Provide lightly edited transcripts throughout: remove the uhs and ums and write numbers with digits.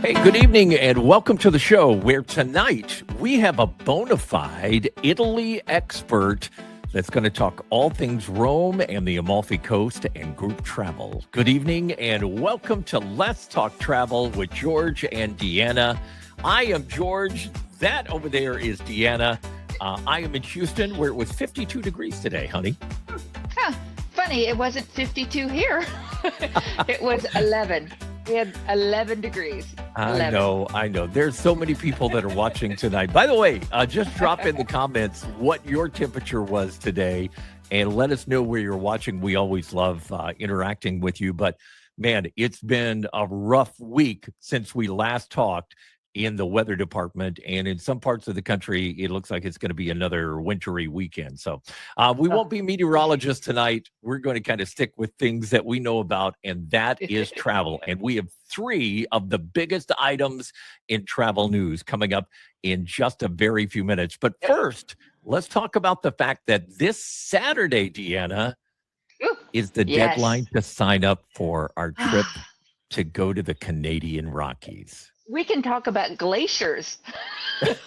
Hey, good evening and welcome to the show where tonight we have a bona fide Italy expert that's going to talk all things Rome and the Amalfi Coast and group travel. Good evening and welcome to Let's Talk Travel with George and Deanna. I am George. That over there is Deanna. I am in Houston where it was 52 degrees today, honey. Huh. Funny, it wasn't 52 here. It was 11. We had 11 degrees. 11. I know. There's so many people that are watching tonight. By the way, just drop in the comments what your temperature was today and let us know where you're watching. We always love interacting with you. But man, it's been a rough week since we last talked in the weather department. And in some parts of the country, it looks like it's going to be another wintry weekend. So we won't be meteorologists tonight. We're going to kind of stick with things that we know about, and that is travel. And we have three of the biggest items in travel news coming up in just a very few minutes. But first, let's talk about the fact that this Saturday, Deanna, is the deadline to sign up for our trip to go to the Canadian Rockies. We can talk about glaciers.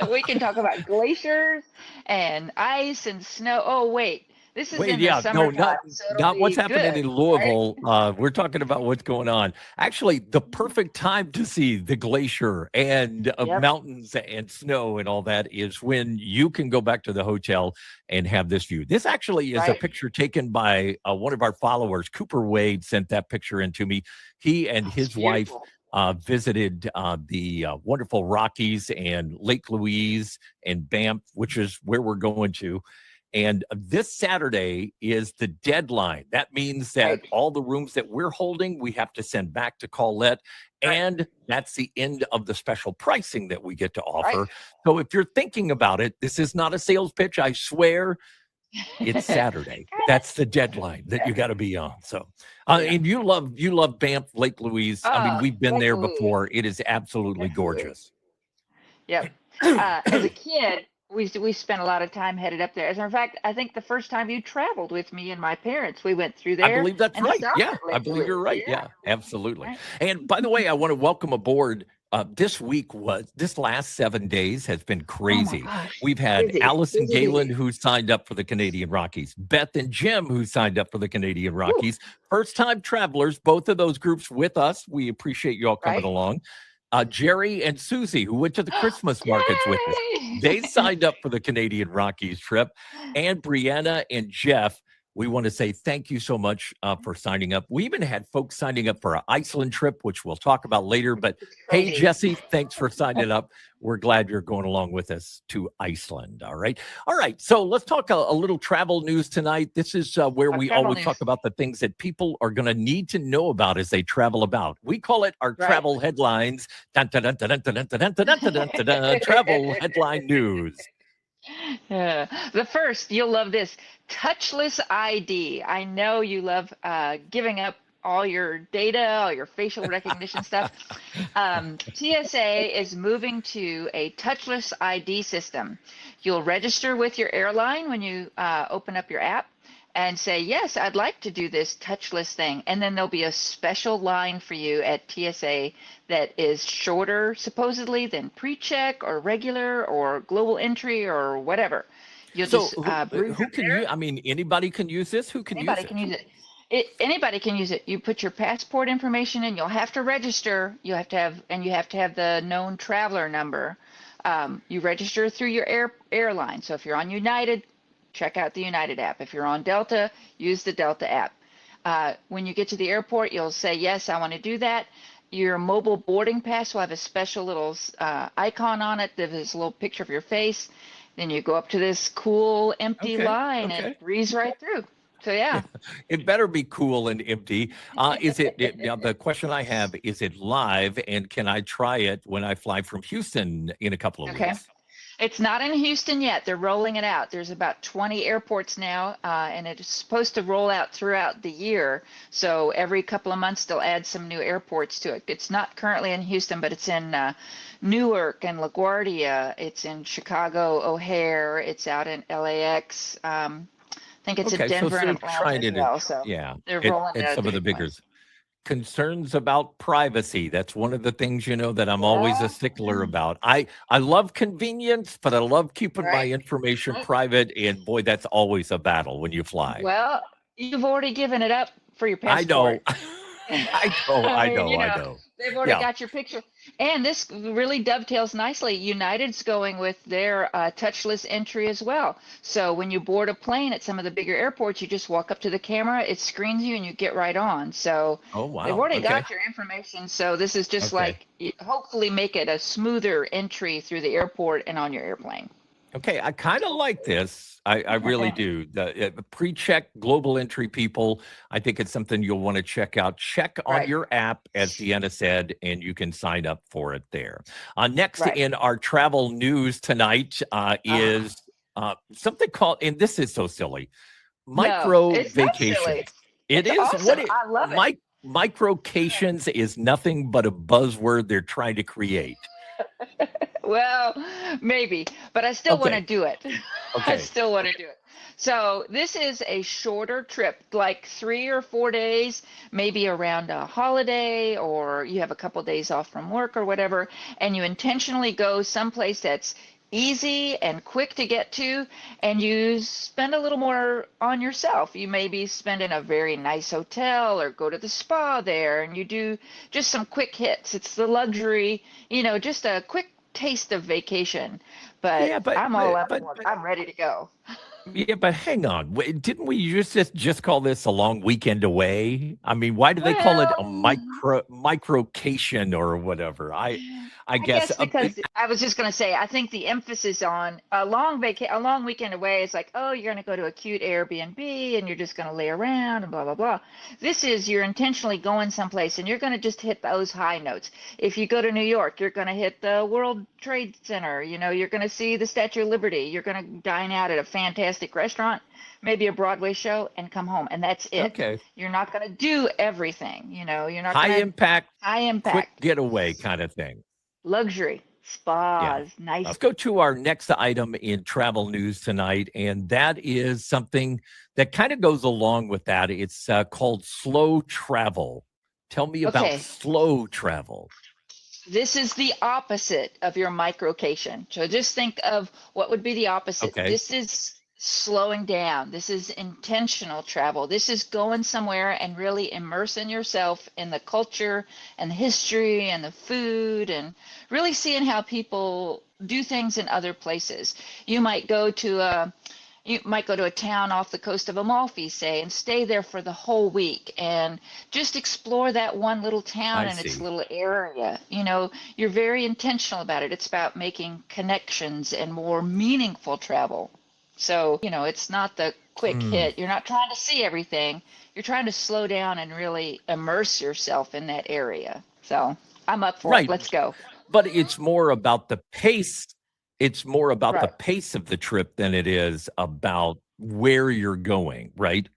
We can talk about glaciers and ice and snow. Oh, wait. This is in the summertime. Not what's happening in Louisville. Right? We're talking about what's going on. Actually, the perfect time to see the glacier and mountains and snow and all that is when you can go back to the hotel and have this view. This actually is a picture taken by one of our followers. Cooper Wade sent that picture in to me. He and his wife visited the wonderful Rockies and Lake Louise and Banff, which is where we're going to. And this Saturday is the deadline. That means that all the rooms that we're holding, we have to send back to Colette. And that's the end of the special pricing that we get to offer. So if you're thinking about it, this is not a sales pitch, I swear. It's Saturday. That's the deadline that you got to be on. So, and you love Banff, Lake Louise. I mean, we've been there before. It is absolutely gorgeous. Yep. As a kid, we spent a lot of time headed up there. As a matter of fact, I think the first time you traveled with me and my parents, we went through there. I believe that's right. Yeah, I believe you're right. Yeah, absolutely. Right. And by the way, I want to welcome aboard. This last 7 days has been crazy. Oh We've had Allison Galen, who signed up for the Canadian Rockies, Beth and Jim, who signed up for the Canadian Rockies. First-time travelers, both of those groups with us. We appreciate you all coming along. Jerry and Susie, who went to the Christmas markets with us. They signed up for the Canadian Rockies trip. And Brianna and Jeff, we want to say thank you so much for signing up. We even had folks signing up for an Iceland trip, which we'll talk about later. But hey, Jesse, thanks for signing up. We're glad you're going along with us to Iceland. All right. So let's talk a little travel news tonight. This is where we always talk about the things that people are going to need to know about as they travel about. We call it our travel headlines. Travel headline news. The first, you'll love this, touchless ID. I know you love giving up all your data, all your facial recognition stuff. TSA is moving to a touchless ID system. You'll register with your airline when you open up your app and say, yes, I'd like to do this touchless thing. And then there'll be a special line for you at TSA that is shorter, supposedly, than pre-check or regular or global entry or whatever. You'll who can use? I mean, anybody can use this. Who can use it? Anybody can use it. Anybody can use it. You put your passport information in. You'll have to register. You have to have the known traveler number. You register through your airline. So if you're on United, check out the United app. If you're on Delta, use the Delta app. When you get to the airport, you'll say, yes, I want to do that. Your mobile boarding pass will have a special little icon on it that is a little picture of your face. Then you go up to this cool empty line and it breeze right through. So, yeah. It better be cool and empty. The question I have, is it live and can I try it when I fly from Houston in a couple of weeks? It's not in Houston yet. They're rolling it out. There's about 20 airports now, and it is supposed to roll out throughout the year. So every couple of months, they'll add some new airports to it. It's not currently in Houston, but it's in Newark and LaGuardia. It's in Chicago, O'Hare. It's out in LAX. I think it's in Denver and Atlanta as well. So yeah, they're rolling it out some of the bigger. concerns about privacy. That's one of the things, that I'm always a stickler about. I love convenience, but I love keeping my Right. information Right. private. And boy, that's always a battle when you fly. Well, you've already given it up for your I know. passport. I know. I know. I You know, know. they've already Yeah. got your picture. And this really dovetails nicely. United's going with their touchless entry as well. So when you board a plane at some of the bigger airports, you just walk up to the camera, it screens you, and you get right on. So Oh, they've wow. already Okay. got your information. So this is just Okay. like hopefully make it a smoother entry through the airport and on your airplane. Okay, I kind of like this. I really do. The pre-check global entry people. I think it's something you'll want to check out. Check on Right, your app, as Deanna said, and you can sign up for it there. Next right. in our travel news tonight Ah, is something called, and this is so silly, no, micro it's not silly. vacations. It It's is awesome. what it I love it. microcations is nothing but a buzzword they're trying to create. Well, maybe, but I still want to Okay, do it. I okay, still want to do it. So this is a shorter trip, like 3 or 4 days, maybe around a holiday, or you have a couple days off from work or whatever, and you intentionally go someplace that's easy and quick to get to, and you spend a little more on yourself. You maybe spend in a very nice hotel or go to the spa there, and you do just some quick hits. It's the luxury, just a quick taste of vacation. But yeah, but I'm all but up but for it. I'm ready to go. Yeah, but hang on. Didn't we just call this a long weekend away? I mean, why do they call it a Well, microcation or whatever? I I guess guess because I was just going to say, I think the emphasis on a long weekend away is like, oh, you're going to go to a cute Airbnb and you're just going to lay around and blah blah blah. This is you're intentionally going someplace and you're going to just hit those high notes. If you go to New York, you're going to hit the World Trade Center. You're going to see the Statue of Liberty. You're going to dine out at a fantastic restaurant, maybe a Broadway show, and come home, and that's it. okay. You're not going to do everything. You're not High going to impact, high quick impact. getaway kind of thing. Luxury, Yeah. spas, nice. Let's go to our next item in travel news tonight, and that is something that kind of goes along with that. It's called slow travel. Tell me about Okay, slow travel. this is the opposite of your microcation. So just think of what would be the opposite. Okay. This is slowing down. This is intentional travel. This is going somewhere and really immersing yourself in the culture and the history and the food and really seeing how people do things in other places. You might go to a you might go to a town off the coast of Amalfi, say, and stay there for the whole week and just explore that one little town I and its see. little area. You're very intentional about it. It's about making connections and more meaningful travel. So, it's not the quick Hmm. hit. You're not trying to see everything. You're trying to slow down and really immerse yourself in that area. So, I'm up for it. Right. Let's go. But it's more about the pace. It's more about the Right. pace of the trip than it is about where you're going, right?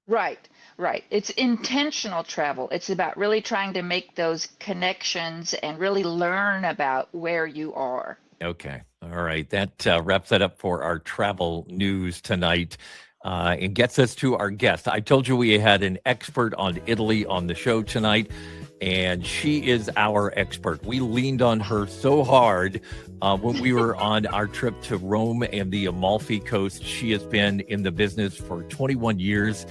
Right, right. It's intentional travel. It's about really trying to make those connections and really learn about where you are. Okay. All right. That wraps that up for our travel news tonight and gets us to our guest. I told you we had an expert on Italy on the show tonight, and she is our expert. We leaned on her so hard when we were on our trip to Rome and the Amalfi Coast. She has been in the business for 21 years.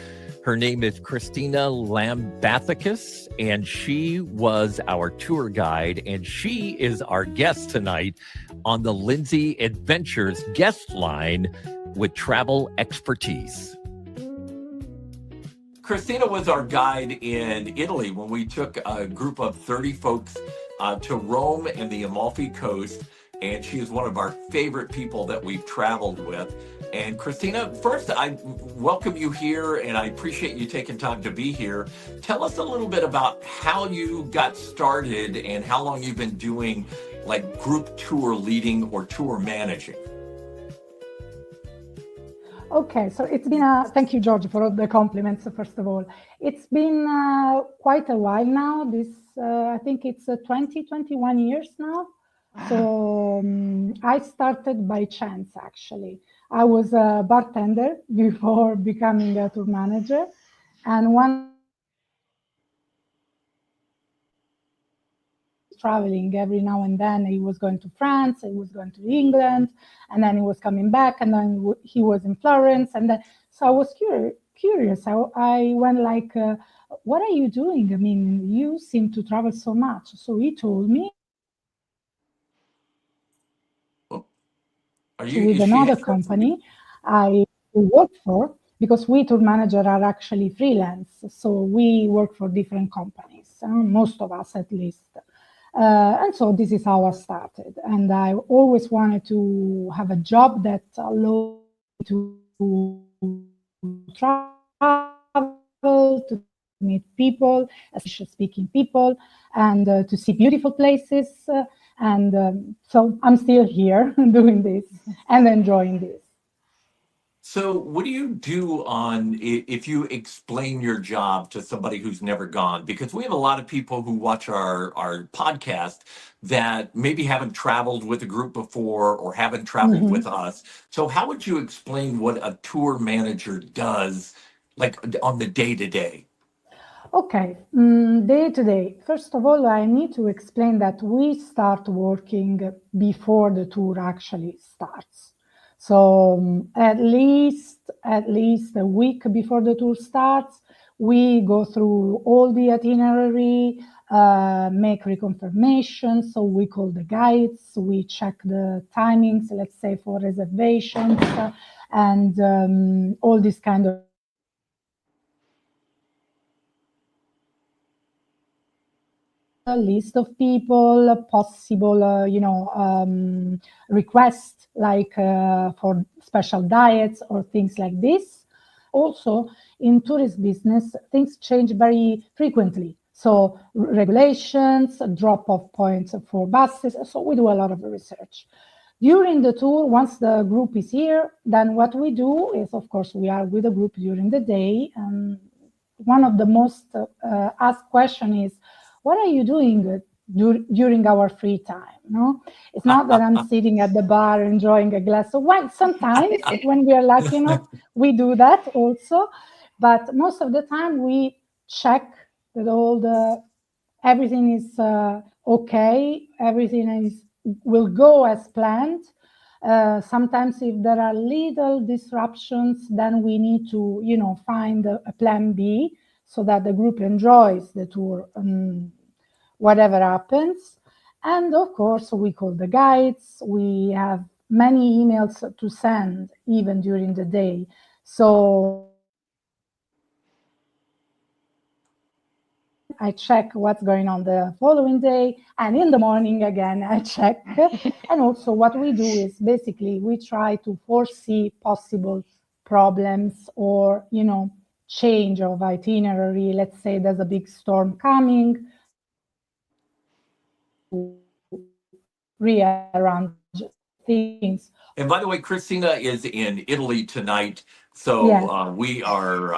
Her name is Cristina Lambathakis, and she was our tour guide, and she is our guest tonight on the Lindsay Adventures guest line with travel expertise. Cristina was our guide in Italy when we took a group of 30 folks to Rome and the Amalfi Coast, and she is one of our favorite people that we've traveled with. And Cristina, first, I welcome you here, and I appreciate you taking time to be here. Tell us a little bit about how you got started and how long you've been doing like group tour leading or tour managing. Okay, so it's been thank you, George, for all the compliments, first of all. It's been quite a while now. I think it's 21 years now. So I started by chance, actually. I was a bartender before becoming a tour manager. And one traveling every now and then. He was going to France, he was going to England, and then he was coming back, and then he was in Florence. And then, so I was curious. I went like, what are you doing? I mean, you seem to travel so much. So he told me, with another company I work for, because we tour managers are actually freelance. So we work for different companies, most of us at least. And so this is how I started. And I always wanted to have a job that allowed me to travel, to meet people, speaking people, and to see beautiful places. So I'm still here doing this and enjoying this. So what do you do if you explain your job to somebody who's never gone? Because we have a lot of people who watch our podcast that maybe haven't traveled with a group before or haven't traveled with us. So how would you explain what a tour manager does, like on the day-to-day? Okay, day to day. First of all, I need to explain that we start working before the tour actually starts. So at least a week before the tour starts, we go through all the itinerary, make reconfirmation. So we call the guides, we check the timings, let's say for reservations, and all this kind of list of people, possible, requests like for special diets or things like this. Also, in tourist business, things change very frequently. So regulations, drop-off points for buses. So we do a lot of research. During the tour, once the group is here, then what we do is, of course, we are with the group during the day. And one of the most asked questions is, what are you doing during our free time? No, it's not that I'm sitting at the bar enjoying a glass of wine. Sometimes when we are lucky enough, we do that also. But most of the time we check that everything is okay, everything will go as planned. Sometimes if there are little disruptions, then we need to, find a plan B so that the group enjoys the tour, whatever happens. And of course, we call the guides. We have many emails to send even during the day. So I check what's going on the following day, and in the morning again I check. And also what we do is basically we try to foresee possible problems or change of itinerary. Let's say there's a big storm coming, rearrange things. And by the way, Cristina is in Italy tonight, so we are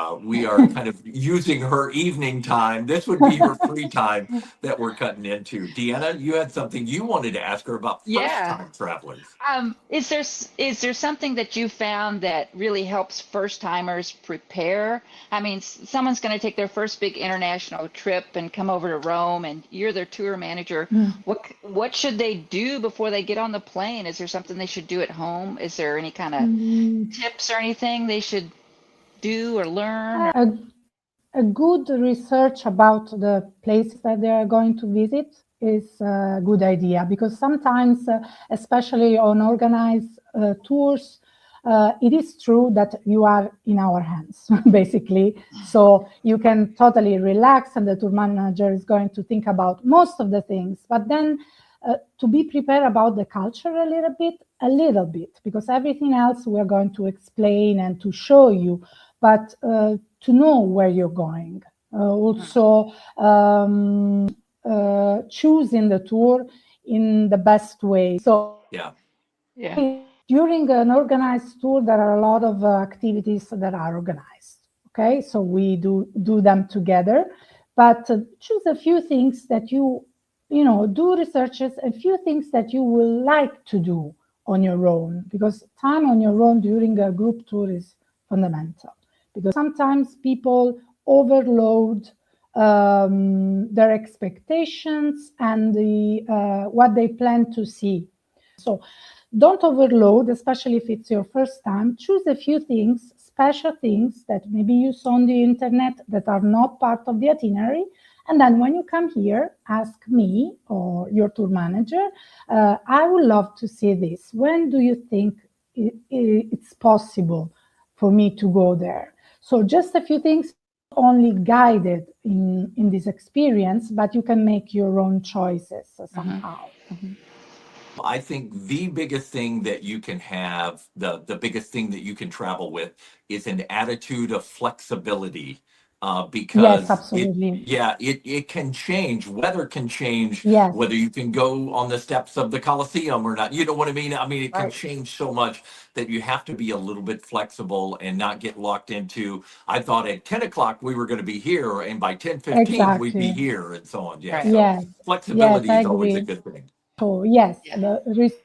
kind of using her evening time. This would be her free time that we're cutting into. Deanna, you had something you wanted to ask her about first-time travelers. Is there something that you found that really helps first-timers prepare? I mean, someone's going to take their first big international trip and come over to Rome, and you're their tour manager. What should they do before they get on the plane? Is there something they should do at home? Is there any kind of tips or anything they should do or learn? A good research about the places that they are going to visit is a good idea, because sometimes, especially on organized tours, it is true that you are in our hands, basically. So you can totally relax, and the tour manager is going to think about most of the things. But then to be prepared about the culture a little bit, because everything else we're going to explain and to show you, but to know where you're going. Also, choosing the tour in the best way. So during an organized tour, there are a lot of activities that are organized. Okay, so we do them together, but choose a few things that you do researches, a few things that you will like to do on your own, because time on your own during a group tour is fundamental. Because sometimes people overload their expectations, and what they plan to see. So don't overload, especially if it's your first time. Choose a few things, special things that maybe you saw on the internet that are not part of the itinerary. And then when you come here, ask me or your tour manager, I would love to see this. When do you think it's possible for me to go there? So just a few things, only guided in this experience, but you can make your own choices somehow. I think the biggest thing that you can have, the biggest thing that you can travel with is an attitude of flexibility. Because Yes, absolutely. it can change. Weather can change, Yes, whether you can go on the steps of the Colosseum or not. You know what I mean? I mean, it can Right. change so much that you have to be a little bit flexible and not get locked into, I thought at 10 o'clock we were going to be here, and by 10:15 we'd be exactly. here, and so on. Yeah. Right. So Yes, yes, flexibility I is always a agree. good thing. So yes, Yeah. the risk,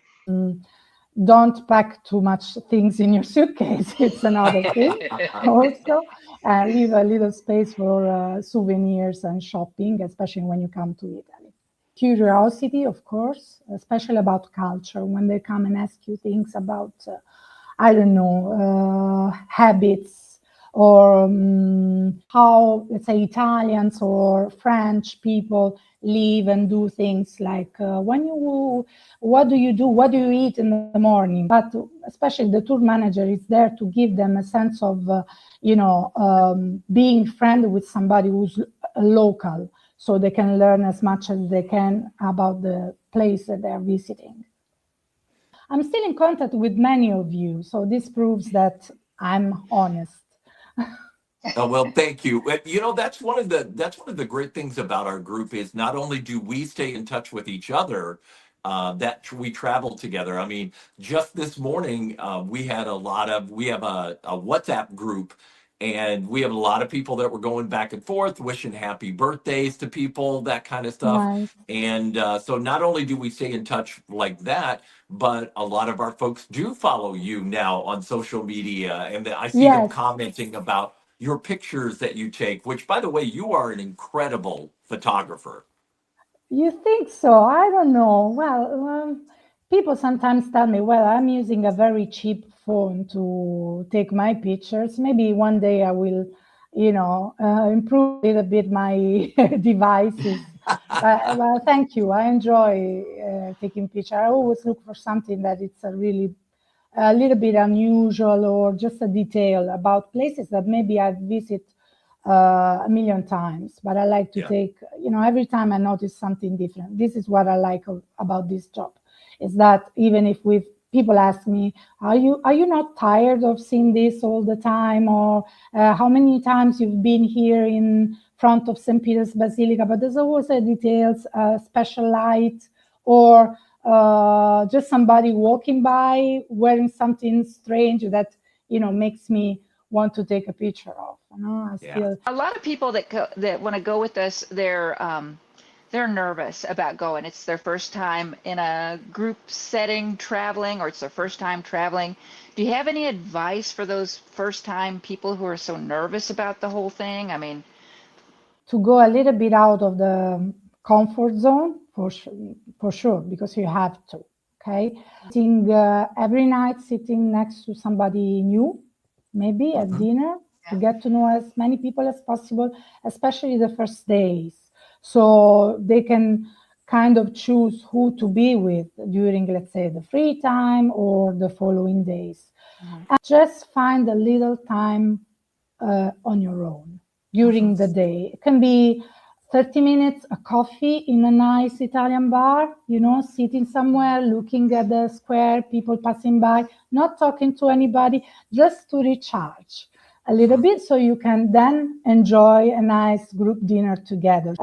don't pack too much things in your suitcase. It's another thing. Also, leave a little space for souvenirs and shopping, especially when you come to Italy. Curiosity, of course, especially about culture. When they come and ask you things about, I don't know, habits, or how, let's say, Italians or French people live and do things, like what do you do? What do you eat in the morning? But especially the tour manager is there to give them a sense of, being friendly with somebody who's local, so they can learn as much as they can about the place that they're visiting. I'm still in contact with many of you, so this proves that I'm honest. Oh, well, thank you. You know, that's one of the great things about our group is not only do we stay in touch with each other, that we travel together. I mean, just this morning, we have a WhatsApp group, and we have a lot of people that were going back and forth, wishing happy birthdays to people, that kind of stuff. Nice. And so not only do we stay in touch like that, but a lot of our folks do follow you now on social media, and I see them Yes. commenting about your pictures that you take, which, by the way, you are an incredible photographer. You think so? I don't know. Well, people sometimes tell me, well, I'm using a very cheap phone to take my pictures. Maybe one day I will, improve a little bit my devices. Well, thank you. I enjoy taking pictures. I always look for something that it's a little bit unusual, or just a detail about places that maybe I've visited a million times, but I like to Yeah. take, every time I notice something different. This is what I like about this job, is that even if people ask me, are you not tired of seeing this all the time, or how many times you've been here in front of St. Peter's Basilica, but there's always a details, special light, or just somebody walking by wearing something strange that makes me want to take a picture of. A lot of people that want to go with us, they're nervous about going. It's their first time in a group setting traveling, or it's their first time traveling. Do you have any advice for those first time people who are so nervous about the whole thing? I mean, to go a little bit out of the comfort zone, for sure, because you have to. Okay, every night, sitting next to somebody new, maybe at dinner, to get to know as many people as possible, especially the first days, so they can kind of choose who to be with during, let's say, the free time or the following days. And just find a little time on your own during the day. It can be 30 minutes, a coffee in a nice Italian bar, sitting somewhere, looking at the square, people passing by, not talking to anybody, just to recharge a little bit, so you can then enjoy a nice group dinner together.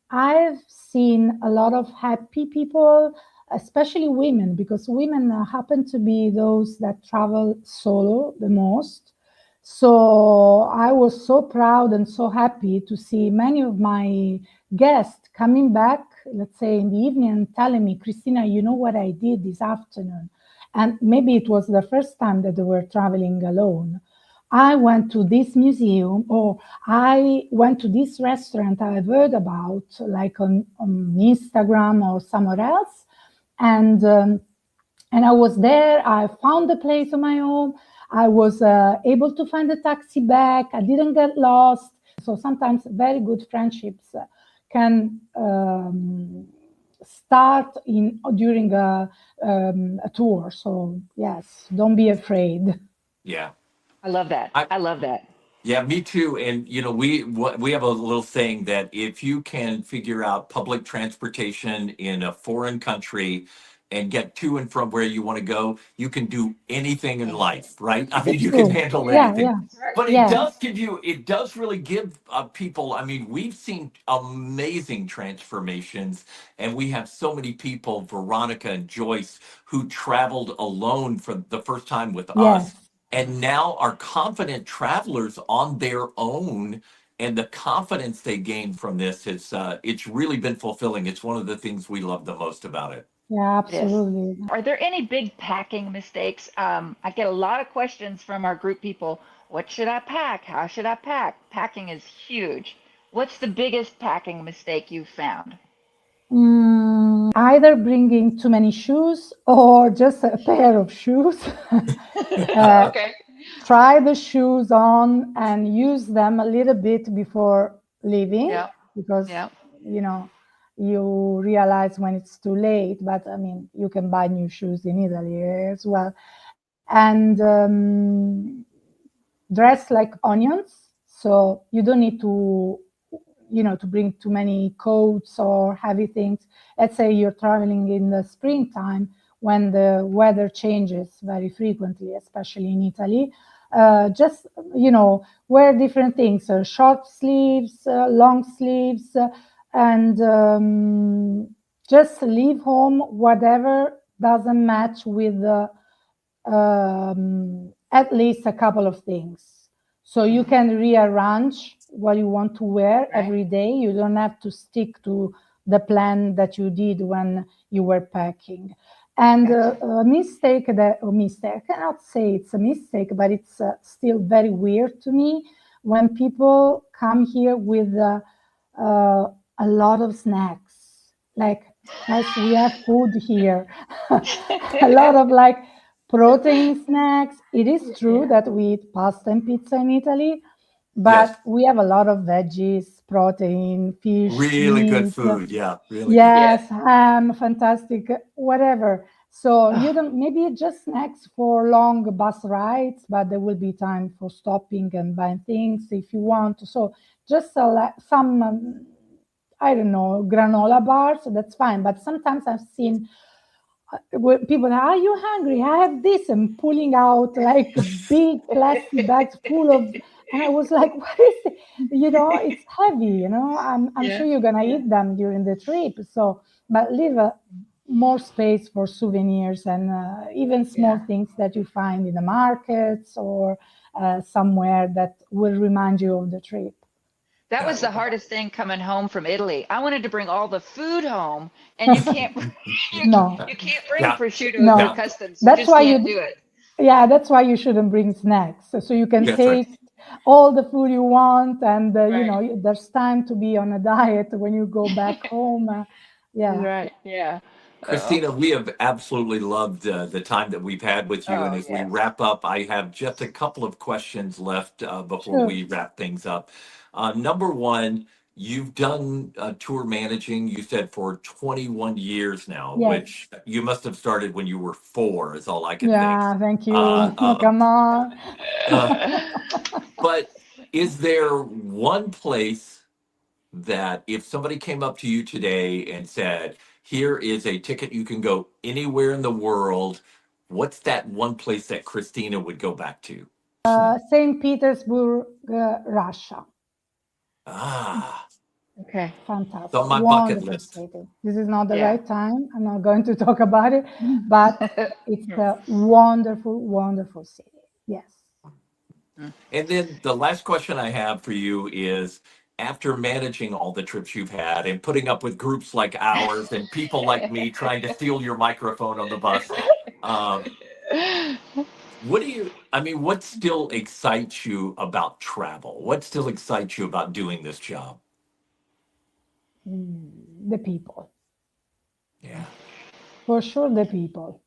I've seen a lot of happy people, especially women, because women happen to be those that travel solo the most. So I was so proud and so happy to see many of my guests coming back, let's say in the evening, and telling me, Cristina, you know what I did this afternoon? And maybe it was the first time that they were traveling alone. I went to this museum, or I went to this restaurant I've heard about, like on Instagram or somewhere else. And I was there. I found the place on my own. I was able to find a taxi back. I didn't get lost. So sometimes very good friendships can start during a tour. So yes, don't be afraid. Yeah. I love that. I love that. Yeah, me too. And we have a little saying that if you can figure out public transportation in a foreign country and get to and from where you want to go, you can do anything in life, right? I mean, It's you can true. handle Yeah, anything. yeah, But yeah. it does really give people, I mean, we've seen amazing transformations, and we have so many people, Veronica and Joyce, who traveled alone for the first time with us Yes. and now are confident travelers on their own, and the confidence they gain from this is it's really been fulfilling. It's one of the things we love the most about it. Yeah, It is. absolutely. Are there any big packing mistakes? I get a lot of questions from our group people. What should I pack? How should I pack? Packing is huge. What's the biggest packing mistake you've found? Either bringing too many shoes or just a pair of shoes. Okay. Try the shoes on and use them a little bit before leaving, Yeah. because Yeah. you realize when it's too late. But I mean, you can buy new shoes in Italy as well. And dress like onions, so you don't need to to bring too many coats or heavy things. Let's say you're traveling in the springtime when the weather changes very frequently, especially in Italy. Just wear different things: short sleeves, long sleeves, and just leave home whatever doesn't match with at least a couple of things, so you can rearrange what you want to wear every day. You don't have to stick to the plan that you did when you were packing. And a mistake I cannot say it's a mistake, but it's still very weird to me when people come here with a lot of snacks. Like, guys, we have food here. A lot of like protein snacks. It is true that we eat pasta and pizza in Italy, but Yes. we have a lot of veggies, protein, fish, Really good meat. food. Yeah, really good. Yes, ham, fantastic, whatever. So you don't, maybe just snacks for long bus rides, but there will be time for stopping and buying things if you want. So just some, I don't know, granola bars, so that's fine. But sometimes I've seen people, are you hungry? I have this, and pulling out like big plastic bags full of, and I was like, what is it? It's heavy, I'm sure you're gonna eat them during the trip. So, but leave more space for souvenirs and even small things that you find in the markets or somewhere that will remind you of the trip. That was the hardest thing coming home from Italy. I wanted to bring all the food home, and you can't. No. You can't bring Yeah. prosciutto No. through customs. You That's just why can't do it. Yeah, that's why you shouldn't bring snacks, so you can That's right. taste all the food you want, and there's time to be on a diet when you go back home. Yeah. Right. Yeah. Cristina, we have absolutely loved the time that we've had with you. And as we wrap up, I have just a couple of questions left before Sure. we wrap things up. Number one, you've done tour managing, you said, for 21 years now, Yes. which you must have started when you were 4, is all I can Yeah, think. thank you. Come on. But is there one place that if somebody came up to you today and said, here is a ticket, you can go anywhere in the world, what's that one place that Cristina would go back to? St. Petersburg, Russia. Ah, Okay. Fantastic. it's on my bucket Wonderful list. city. This is not the Yeah. right time. I'm not going to talk about it, but it's a wonderful, wonderful city. Yes. And then the last question I have for you is, after managing all the trips you've had and putting up with groups like ours and people like me trying to steal your microphone on the bus, what still excites you about travel? What still excites you about doing this job? The people. Yeah. For sure, the people.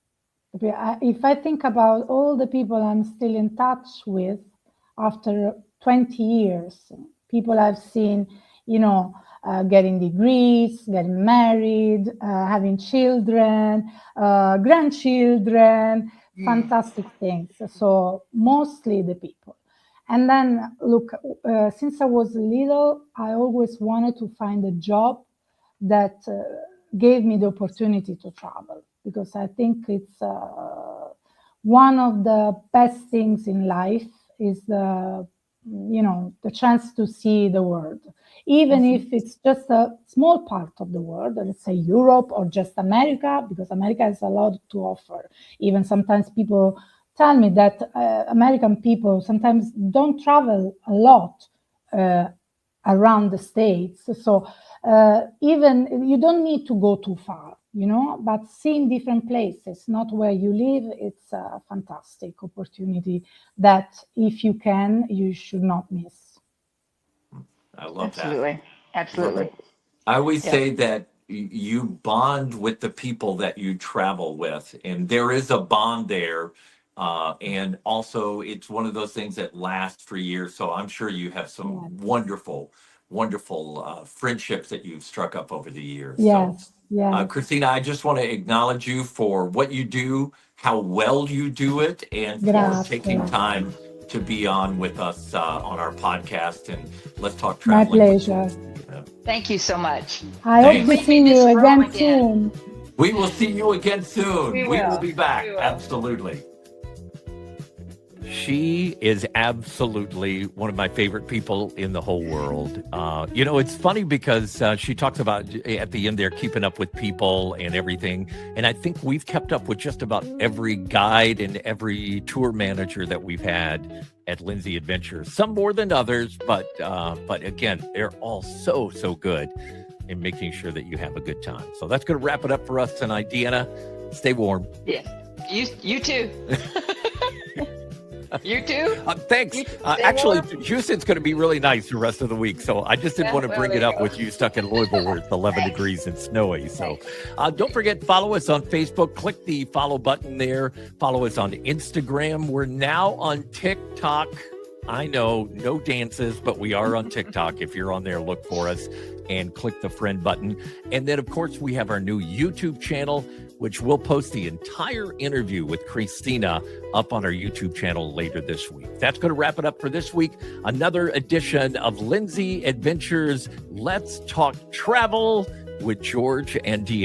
If I think about all the people I'm still in touch with after 20 years, people I've seen, getting degrees, getting married, having children, grandchildren, fantastic things. So mostly the people. And then look, since I was little, I always wanted to find a job that gave me the opportunity to travel, because I think it's one of the best things in life is the chance to see the world, even if it's just a small part of the world, let's say Europe or just America, because America has a lot to offer. Even sometimes people tell me that American people sometimes don't travel a lot around the States. So even you don't need to go too far, but seeing different places, not where you live, it's a fantastic opportunity that if you can, you should not miss. I love Absolutely. that. Absolutely. I always say that you bond with the people that you travel with, and there is a bond there. And also, it's one of those things that lasts for years. So I'm sure you have some wonderful friendships that you've struck up over the years. Yes, so, Cristina, I just want to acknowledge you for what you do, how well you do it, and for taking time to be on with us on our podcast. And let's talk traveling. My pleasure. Thank you so much. I hope to see you again soon. We will see you again soon. We will be back. Absolutely. She is absolutely one of my favorite people in the whole world. It's funny because she talks about at the end there keeping up with people and everything. And I think we've kept up with just about every guide and every tour manager that we've had at Lindsay Adventures. Some more than others, but again, they're all so good in making sure that you have a good time. So that's going to wrap it up for us tonight. Deanna, stay warm. Yes, you too. You too? Thanks. Actually, Houston's going to be really nice the rest of the week. So I just didn't want to bring it up with you stuck in Louisville where it's 11 degrees and snowy. So don't forget, follow us on Facebook. Click the follow button there. Follow us on Instagram. We're now on TikTok. I know, no dances, but we are on TikTok. If you're on there, look for us and click the friend button. And then, of course, we have our new YouTube channel, which we'll post the entire interview with Cristina up on our YouTube channel later this week. That's going to wrap it up for this week. Another edition of Lindsay Adventures. Let's Talk Travel with George and Deanna.